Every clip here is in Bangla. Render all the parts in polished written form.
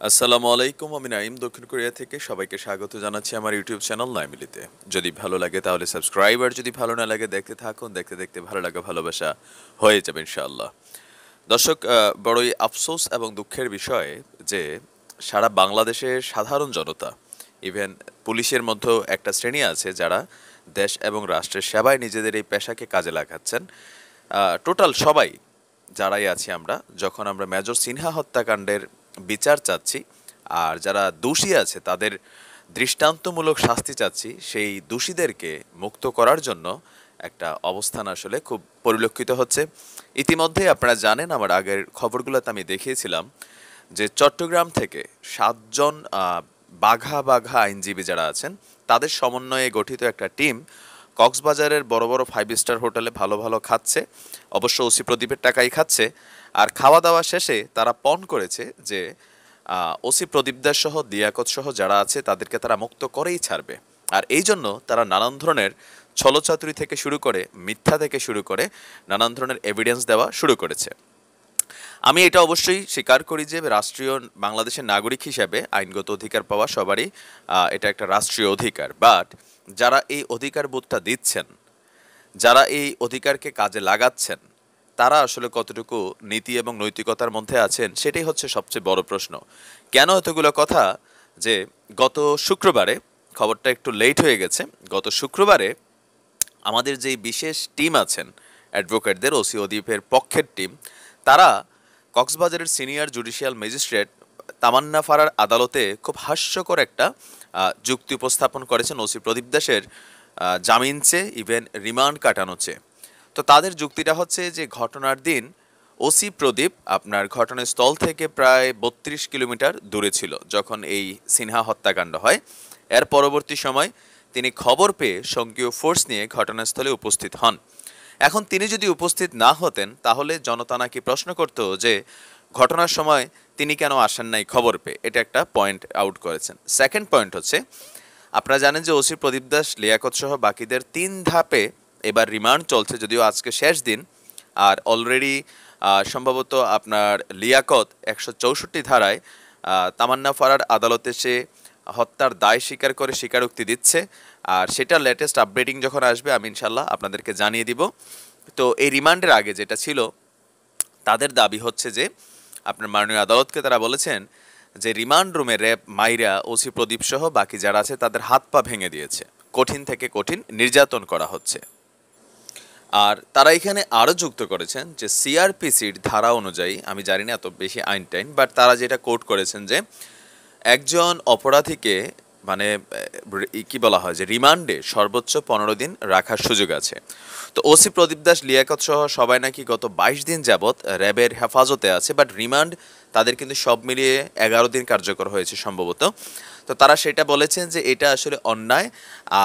আসসালামু আলাইকুম, আমি নাইম দক্ষিণ কোরিয়া থেকে সবাইকে স্বাগত জানাচ্ছি আমার ইউটিউব চ্যানেল নাইমিলিতে। যদি ভালো লাগে তাহলে সাবস্ক্রাইব, আর যদি ভালো না লাগে দেখতে থাকুন, দেখতে দেখতে ভালো লাগা ভালোবাসা হয়ে যাবে ইনশাআল্লাহ। দর্শক, বড়ই আফসোস এবং দুঃখের বিষয় যে সারা বাংলাদেশের সাধারণ জনতা, ইভেন পুলিশের মধ্যেও একটা শ্রেণী আছে যারা দেশ এবং রাষ্ট্রের সেবায় নিজেদের এই পেশাকে কাজে লাগাচ্ছেন। টোটাল সবাই যারাই আছি আমরা, যখন আমরা মেজর সিনহা হত্যাকাণ্ডের বিচার চাচ্ছি আর যারা দোষী আছে তাদের দৃষ্টান্তমূলক শাস্তি চাচ্ছি, সেই দোষীদেরকে মুক্ত করার জন্য একটা অবস্থান আসলে খুব পরিলক্ষিত হচ্ছে। ইতিমধ্যে আপনারা জানেন, আমার আগের খবরগুলোতে আমি দেখিয়েছিলাম যে চট্টগ্রাম থেকে 7 জন বাঘা বাঘা আইনজীবী যারা আছেন তাদের সমন্বয়ে গঠিত একটা টিম কক্সবাজারের বড় বড় 5 স্টার হোটেলে ভালো ভালো খাচ্ছে, অবশ্য ওসি প্রদীপের টাকাই খাচ্ছে। আর খাওয়া দাওয়া শেষে তারা পণ করেছে যে ওসি প্রদীপ দাস সহ দিয়াকত সহ যারা আছে তাদেরকে তারা মুক্ত করেই ছাড়বে। আর এই জন্য তারা নানান ধরনের ছলচাতুরি থেকে শুরু করে, মিথ্যা থেকে শুরু করে নানান ধরনের এভিডেন্স দেওয়া শুরু করেছে। আমি এটা অবশ্যই স্বীকার করি যে রাষ্ট্রীয় বাংলাদেশের নাগরিক হিসেবে আইনগত অধিকার পাওয়া সবারই এটা একটা রাষ্ট্রীয় অধিকার। বাট যারা এই অধিকার বোধটা দিচ্ছেন, যারা এই অধিকারকে কাজে লাগাচ্ছেন, তারা আসলে কতটুকু নীতি এবং নৈতিকতার মধ্যে আছেন, সেটাই হচ্ছে সবচেয়ে বড় প্রশ্ন। কেন এতগুলো কথা? যে গত শুক্রবারে, খবরটা একটু লেট হয়ে গেছে, গত শুক্রবারে আমাদের যেই বিশেষ টিম আছেন অ্যাডভোকেটদের, ওসি অদীপের পক্ষের টিম, তারা কক্সবাজারের সিনিয়র জুডিশিয়াল ম্যাজিস্ট্রেট তামান্না ফারার আদালতে খুব হাস্যকর একটা যুক্তি উপস্থাপন করেছেন ওসি প্রদীপ দাসের জামিন চেয়ে, ইভেন রিমান্ড কাটানো চেয়ে। তো তাদের যুক্তিটা হচ্ছে যে ঘটনার দিন ওসি প্রদীপ আপনার ঘটনাস্থল থেকে প্রায় 32 কিলোমিটার দূরে ছিল যখন এই সিনহা হত্যাকাণ্ড হয়। এর পরবর্তী সময় তিনি খবর পেয়ে সক্রিয় ফোর্স নিয়ে ঘটনাস্থলে উপস্থিত হন। এখন তিনি যদি উপস্থিত না হতেন তাহলে জনতা নাকি প্রশ্ন করত যে ঘটনার সময় তিনি কেন আসেন নাই খবর পেয়ে। এটা একটা পয়েন্ট আউট করেছেন। সেকেন্ড পয়েন্ট হচ্ছে, আপনারা জানেন যে ওসি প্রদীপ দাস, লিয়াকত সহ বাকিদের 3 ধাপে এবার রিমান্ড চলছে, যদিও আজকে শেষ দিন। আর অলরেডি সম্ভবত আপনার লিয়াকত 164 ধারায় তামান্না ফারার আদালতে সে হত্যার দায় স্বীকার করে স্বীকারোক্তি দিচ্ছে। আর সেটা লেটেস্ট আপডেটিং যখন আসবে আমি ইনশাল্লাহ আপনাদেরকে জানিয়ে দিব। তো এই রিমান্ডের আগে যেটা ছিল, তাদের দাবি হচ্ছে যে আপনার মাননীয় আদালতকে তারা বলেছেন যে রিমান্ড রুমে র্যাব মাইরা ওসি প্রদীপ সহ বাকি যারা আছে তাদের হাত পা ভেঙে দিয়েছে, কঠিন থেকে কঠিন নির্যাতন করা হচ্ছে। আর তারা এখানে আরও যুক্ত করেছেন যে সিআরপিসির ধারা অনুযায়ী, আমি জানি না এত বেশি আইন টাইন, বাট তারা যেটা কোট করেছেন যে একজন অপরাধীকে মানে কি বলা হয় যে রিমান্ডে সর্বোচ্চ 15 দিন রাখার সুযোগ আছে। তো ওসি প্রদীপ দাস, লিয়াকত সহ সবাই নাকি গত 22 দিন যাবৎ র্যাবের হেফাজতে আছে, বাট রিমান্ড তাদের কিন্তু সব মিলিয়ে 11 দিন কার্যকর হয়েছে সম্ভবত। তো তারা সেটা বলেছেন যে এটা আসলে অন্যায়।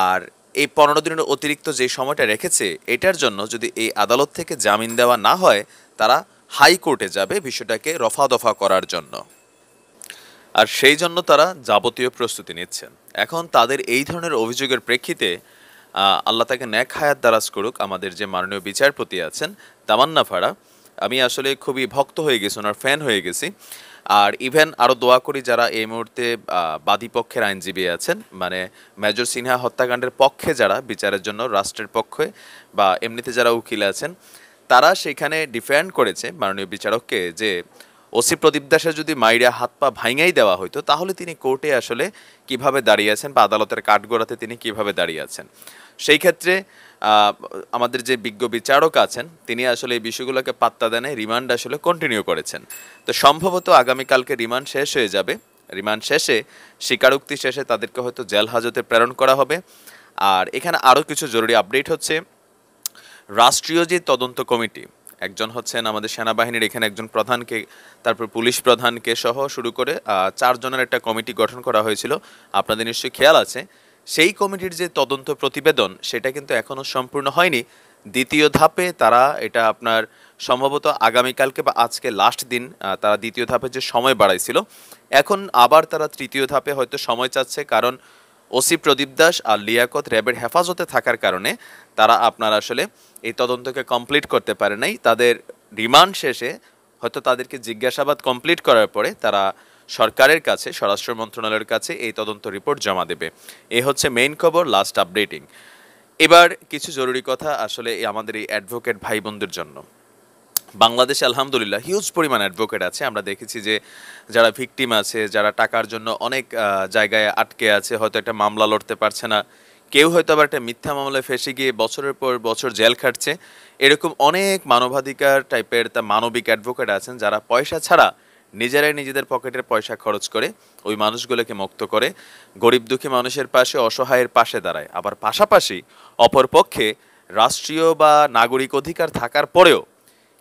আর এই 15 দিনের অতিরিক্ত যে সময়টা রেখেছে, এটার জন্য যদি এই আদালত থেকে জামিন দেওয়া না হয়, তারা হাইকোর্টে যাবে বিষয়টাকে রফা দফা করার জন্য। আর সেই জন্য তারা যাবতীয় প্রস্তুতি নিচ্ছেন। এখন তাদের এই ধরনের অভিযোগের প্রেক্ষিতে আল্লাহ তাকে ন্যাক হায়াত দারাজ করুক, আমাদের যে মাননীয় বিচারপতি আছেন তামান্না ফারা, আমি আসলে খুবই ভক্ত হয়ে গেছি, ওনার ফ্যান হয়ে গেছি। আর ইভেন আরও দোয়া করি যারা এই মুহূর্তে বাদী পক্ষের আইনজীবী আছেন, মানে মেজর সিনহা হত্যাকাণ্ডের পক্ষে যারা বিচারের জন্য রাষ্ট্রের পক্ষে বা এমনিতে যারা উকিল আছেন, তারা সেখানে ডিফেন্ড করেছে মাননীয় বিচারককে যে ওসি প্রদীপ দাসের যদি মাইরা হাত পা ভাঙাই দেওয়া হইতো তাহলে তিনি কোর্টে আসলে কিভাবে দাঁড়িয়ে আছেন বা আদালতের কাঠগড়াতে তিনি কিভাবে দাঁড়িয়ে আছেন। সেই ক্ষেত্রে আমাদের যে বিজ্ঞ বিচারক আছেন তিনি আসলে এই বিষয়গুলোকে পাত্তা দেন, রিমান্ড আসলে কন্টিনিউ করেছেন। তো সম্ভবত আগামীকালকে রিমান্ড শেষ হয়ে যাবে। রিমান্ড শেষে স্বীকারোক্তি শেষে তাদেরকে হয়তো জেল হাজতে প্রেরণ করা হবে। আর এখানে আরও কিছু জরুরি আপডেট হচ্ছে, রাষ্ট্রীয় যে তদন্ত কমিটি, একজন হচ্ছেন আমাদের সেনাবাহিনীর এখানে একজন প্রধানকে, তারপর পুলিশ প্রধানকে সহ শুরু করে 4 জনের একটা কমিটি গঠন করা হয়েছিল, আপনাদের নিশ্চয়ই খেয়াল আছে। সেই কমিটির যে তদন্ত প্রতিবেদন সেটা কিন্তু এখনও সম্পূর্ণ হয়নি। দ্বিতীয় ধাপে তারা এটা আপনার সম্ভবত আগামীকালকে বা আজকে লাস্ট দিন তারা দ্বিতীয় ধাপে যে সময় বাড়াইছিল, এখন আবার তারা তৃতীয় ধাপে হয়তো সময় চাচ্ছে, কারণ ওসি প্রদীপ দাস আর লিয়াকত র্যাবের হেফাজতে থাকার কারণে তারা আপনার আসলে এই তদন্তকে কমপ্লিট করতে পারে নাই। তাদের রিমান্ড শেষে হয়তো তাদেরকে জিজ্ঞাসাবাদ কমপ্লিট করার পরে তারা সরকারের কাছে, স্বরাষ্ট্র মন্ত্রণালয়ের কাছে এই তদন্ত রিপোর্ট জমা দেবে। এ হচ্ছে মেইন খবর, লাস্ট আপডেটিং। এবার কিছু জরুরি কথা আসলে আমাদের এই অ্যাডভোকেট ভাই বোনদের জন্য। বাংলাদেশে আলহামদুলিল্লাহ হিউজ পরিমাণ অ্যাডভোকেট আছে। আমরা দেখেছি যে যারা ভিকটিম আছে, যারা টাকার জন্য অনেক জায়গায় আটকে আছে, হয়তো একটা মামলা লড়তে পারছে না, কেউ হয়তো আবার একটা মিথ্যা মামলায় ফেসে গিয়ে বছরের পর বছর জেল খাটছে। এরকম অনেক মানবাধিকার টাইপের মানবিক অ্যাডভোকেট আছেন যারা পয়সা ছাড়া নিজেরাই নিজেদের পকেটের পয়সা খরচ করে ওই মানুষগুলোকে মুক্ত করে, গরিব দুঃখী মানুষের পাশে, অসহায়ের পাশে দাঁড়ায়। আবার পাশাপাশি অপরপক্ষে রাষ্ট্রীয় বা নাগরিক অধিকার থাকার পরেও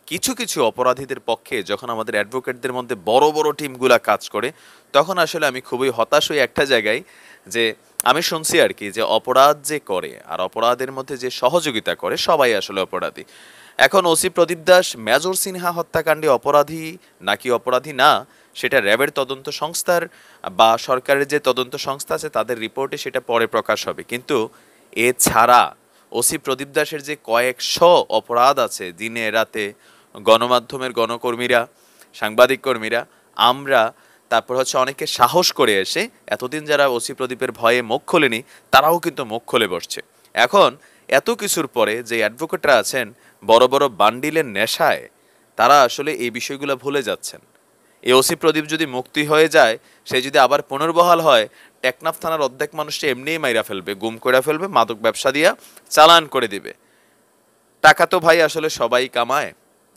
কিছু কিছু অপরাধীদের পক্ষে যখন আমাদের অ্যাডভোকেটদের মধ্যে বড় বড় টিমগুলা কাজ করে, তখন আসলে আমি খুবই হতাশ হই একটা জায়গায়, যে আমি শুনছি আর কি যে অপরাধ যে করে আর অপরাধের মধ্যে যে সহযোগিতা করে সবাই আসলে অপরাধী। এখন ওসি প্রদীপ দাস মেজর সিনহা হত্যাকাণ্ডে অপরাধী নাকি অপরাধী না, সেটা র্যাবের তদন্ত সংস্থার বা সরকারের যে তদন্ত সংস্থা আছে তাদের রিপোর্টে সেটা পরে প্রকাশ হবে। কিন্তু এছাড়া ওসি প্রদীপ দাসের যে কয়েকশো অপরাধ আছে, দিনে রাতে গণমাধ্যমের গণকর্মীরা, সাংবাদিক কর্মীরা, আমরা, তারপর হচ্ছে অনেকে সাহস করে এসে এতদিন যারা ওসি প্রদীপের ভয়ে মুখ খোলেনি তারাও কিন্তু মুখ খুলে বসছে। এখন এত কিছুর পরে যে অ্যাডভোকেটরা আছেন বড় বড় বান্ডিলের নেশায়, তারা আসলে এই বিষয়গুলো ভুলে যাচ্ছেন। এই ওসি প্রদীপ যদি মুক্তি হয়ে যায়, সে যদি আবার পুনর্বহাল হয়, টেকনাফ থানার অর্ধেক মানুষকে এমনিই মাইরা ফেলবে, গুম করে ফেলবে, মাদক ব্যবসা দিয়া চালান করে দিবে। টাকা তো ভাই আসলে সবাই কামায়।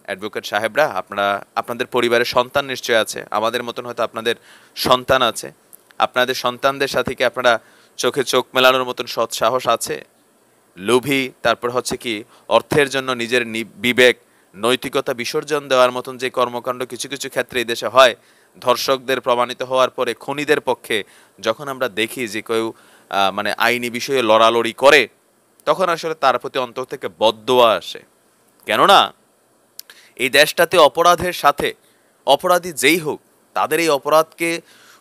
অ্যাডভোকেট সাহেবরা, আপনারা, আপনাদের পরিবারের সন্তান নিশ্চয় আছে, আমাদের মতন হয়তো আপনাদের সন্তান আছে। আপনাদের সন্তানদের সাথে কি আপনারা চোখে চোখ মেলানোর মতন সৎ সাহস আছে? লোভী, তারপর হচ্ছে কি অর্থের জন্য নিজের বিবেক, নৈতিকতা বিসর্জন দেওয়ার মতন যে কর্মকাণ্ড কিছু কিছু ক্ষেত্রে এই দেশে হয়, ধর্ষকদের প্রমাণিত হওয়ার পরে খুনিদের পক্ষে যখন আমরা দেখি যে কেউ মানে আইনি বিষয়ে লড়ালড়ি করে, তখন আসলে তার প্রতি অন্তর থেকে বদদোয়া আসে। কেননা এই দেশটাতে অপরাধের সাথে অপরাধী যেই হোক, তাদের এই অপরাধকে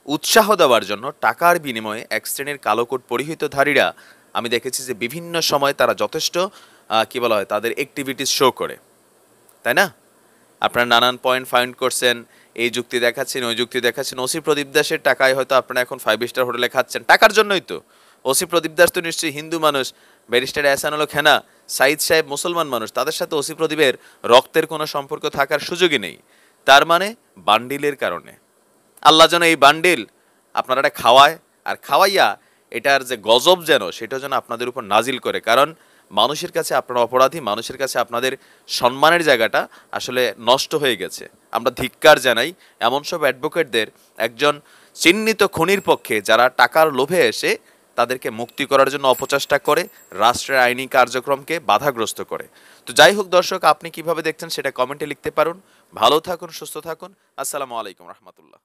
উৎসাহ দেওয়ার জন্য টাকার বিনিময়ে এক শ্রেণীর কালোকোট পরিহিতধারীরা, আমি দেখেছি যে বিভিন্ন সময় তারা যথেষ্ট কি বলা হয়, তাদের অ্যাক্টিভিটিস শো করে, তাই না? আপনারা নানান পয়েন্ট ফাইন্ড করছেন, এই যুক্তি দেখাচ্ছেন, ওই যুক্তি দেখাচ্ছেন। ওসি প্রদীপ দাসের টাকায় হয়তো আপনারা এখন 5 স্টার হোটেলে খাচ্ছেন, টাকার জন্যই তো। ওসি প্রদীপ দাস তো নিশ্চয়ই হিন্দু মানুষ, ব্যারিস্টার এহসানুল খেনা, সাইদ সাহেব মুসলমান মানুষ, তাদের সাথে ওসি প্রদীপের রক্তের কোনো সম্পর্ক থাকার সুযোগই নেই। তার মানে বান্ডিলের কারণে আল্লাহ যেন এই বান্ডিল আপনারা এটা খাওয়ায়, আর খাওয়াইয়া এটার যে গজব যেন সেটা যেন আপনাদের উপর নাজিল করে। কারণ মানুষের কাছে আপনারা অপরাধী, মানুষের কাছে আপনাদের সম্মানের জায়গাটা আসলে নষ্ট হয়ে গেছে। আমরা ধিক্কার জানাই এমন সব অ্যাডভোকেটদের, একজন চিহ্নিত খুনির পক্ষে যারা টাকার লোভে এসে তাদেরকে মুক্তি করার জন্য অপচেষ্টা করে, রাষ্ট্রের আইনি কার্যক্রমকে বাধাগ্রস্ত করে। তো যাই হোক দর্শক, আপনি কিভাবে দেখছেন সেটা কমেন্টে লিখতে পারুন। ভালো থাকুন, সুস্থ থাকুন। আসসালামু আলাইকুম রহমতুল্লাহ।